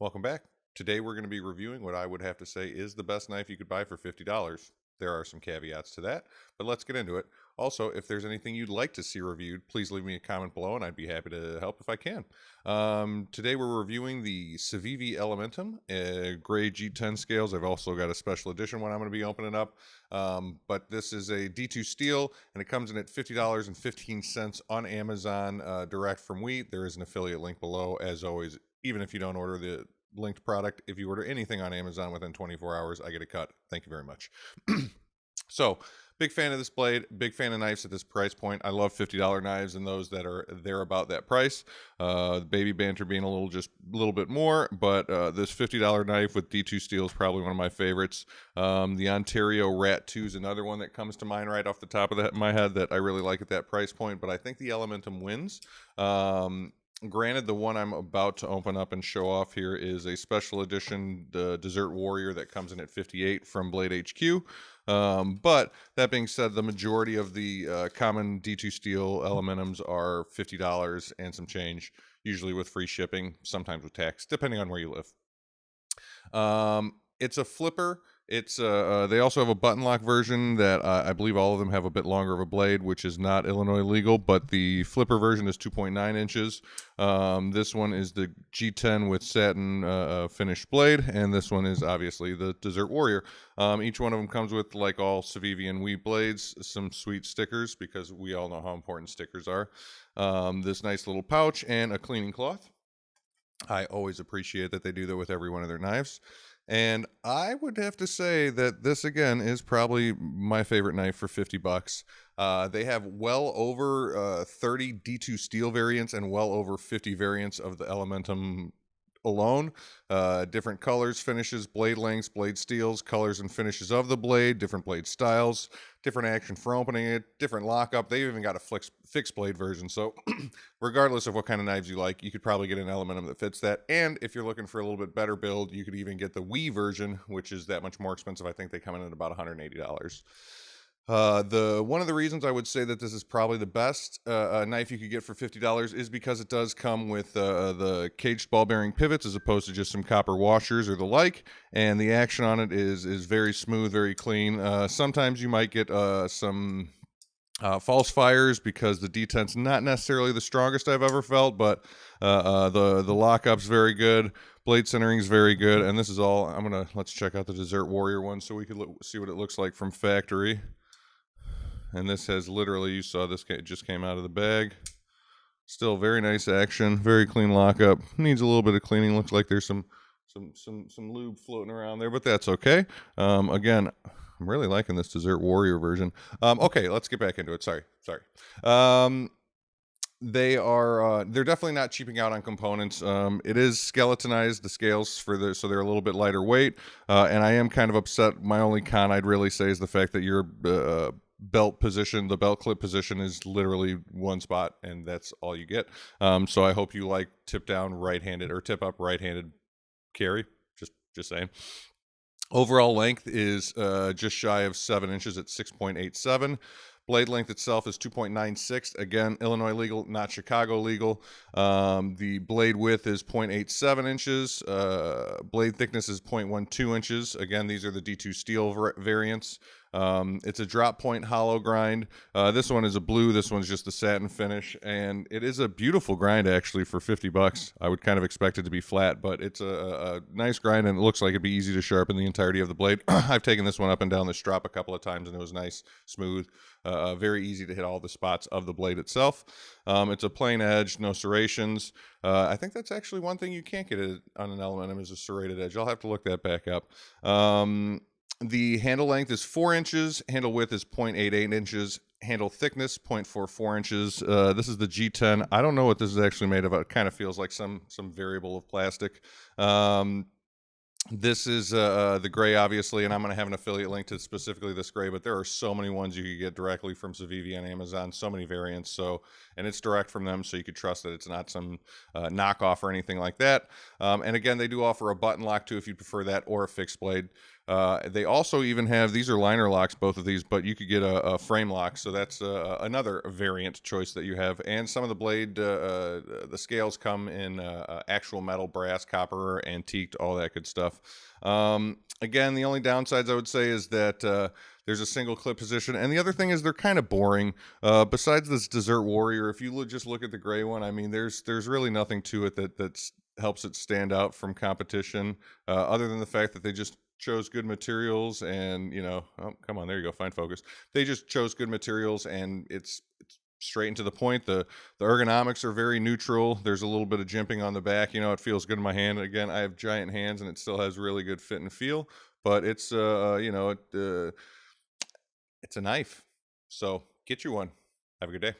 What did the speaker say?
Welcome back. Today we're going to be reviewing what I would have to say is the best knife you could buy for $50. There are some caveats to that, but let's get into it. Also, if there's anything you'd like to see reviewed, please leave me a comment below and I'd be happy to help if I can. Today we're reviewing the Civivi Elementum, gray G10 scales. I've also got a special edition one I'm going to be opening up. But this is a D2 steel and it comes in at $50.15 on Amazon direct from Wheat. There is an affiliate link below as always. Even if you don't order the linked product, if you order anything on Amazon within 24 hours, I get a cut. Thank you very much. So, big fan of this blade, big fan of knives at this price point. I love $50 knives and those that are there about that price. Baby Banter being a little bit more, but this $50 knife with D2 steel is probably one of my favorites. The Ontario Rat 2 is another one that comes to mind right off the top of my head that I really like at that price point, but I think the Elementum wins. Granted, the one I'm about to open up and show off here is a special edition, the Desert Warrior, that comes in at $58 from Blade HQ. But that being said, the majority of the common D2 steel Elementums are $50 and some change, usually with free shipping, sometimes with tax, depending on where you live. It's a flipper. It's they also have a button lock version that I believe all of them have a bit longer of a blade, which is not Illinois legal, but the flipper version is 2.9 inches. This one is the G10 with satin finished blade, and this one is obviously the Desert Warrior. Each one of them comes with, like all Civivi and Wheat blades, some sweet stickers, because we all know how important stickers are. This nice little pouch and a cleaning cloth. I always appreciate that they do that with every one of their knives. And I would have to say that this, again, is probably my favorite knife for $50. They have well over 30 D2 steel variants and well over 50 variants of the Elementum alone. Different colors, finishes, blade lengths, blade steels, colors and finishes of the blade, different blade styles, different action for opening it, different lockup. They've even got a fixed blade version. So regardless of what kind of knives you like, you could probably get an Elementum that fits that. And if you're looking for a little bit better build, you could even get the Wii version, which is that much more expensive. I think they come in at about $180. One of the reasons I would say that this is probably the best knife you could get for $50 is because it does come with the caged ball bearing pivots as opposed to just some copper washers or the like, and the action on it is very smooth, very clean. Sometimes you might get some false fires because the D10's not necessarily the strongest I've ever felt, but the lockup's very good. Blade centering's very good, and this is all. Let's check out the Desert Warrior one so we could see what it looks like from factory. And this has literally, you saw this just came out of the bag. Still very nice action, very clean lockup. Needs a little bit of cleaning. Looks like there's some lube floating around there, but that's okay. Again, I'm really liking this Desert Warrior version. Okay, let's get back into it. Sorry. They're definitely not cheaping out on components. It is skeletonized, the scales so they're a little bit lighter weight. And I am kind of upset. My only con I'd really say is the fact that your belt position, the belt clip position, is literally one spot, and that's all you get. So I hope you like tip down right-handed or tip up right-handed carry. Just saying. Overall length is just shy of 7 inches at 6.87. Blade length itself is 2.96. Again, Illinois legal, not Chicago legal. The blade width is 0.87 inches. Blade thickness is 0.12 inches. Again, these are the D2 steel variants. It's a drop point hollow grind. This one is a blue. This one's just the satin finish, and it is a beautiful grind actually for $50. I would kind of expect it to be flat, but it's a nice grind, and it looks like it'd be easy to sharpen the entirety of the blade. I've taken this one up and down the strop a couple of times, and it was nice, smooth, very easy to hit all the spots of the blade itself. It's a plain edge, no serrations. I think that's actually one thing you can't get on an Elementum is a serrated edge. I'll have to look that back up. The handle length is 4 inches. Handle width is 0.88 inches. Handle thickness 0.44 inches. This is the G10. I don't know what this is actually made of. It kind of feels like some variable of plastic. This is the gray, obviously, and I'm going to have an affiliate link to specifically this gray, but there are so many ones you can get directly from Civivi on Amazon, so many variants. So and it's direct from them, so you could trust that it's not some knockoff or anything like that. And again, they do offer a button lock too if you prefer that, or a fixed blade. They also even have, these are liner locks, both of these, but you could get a frame lock, so that's another variant choice that you have. And some of the blade, the scales come in actual metal, brass, copper, antiqued, all that good stuff. Again, the only downsides I would say is that there's a single clip position, and the other thing is they're kind of boring. Besides this Desert Warrior, if you just look at the gray one, I mean, there's really nothing to it that helps it stand out from competition, other than the fact that they just chose good materials. And oh, come on, there you go, fine focus. They just chose good materials, and it's straight and to the point. The ergonomics are very neutral. There's a little bit of jimping on the back. It feels good in my hand. Again, I have giant hands, and it still has really good fit and feel. But it's it's a knife. So get you one. Have a good day.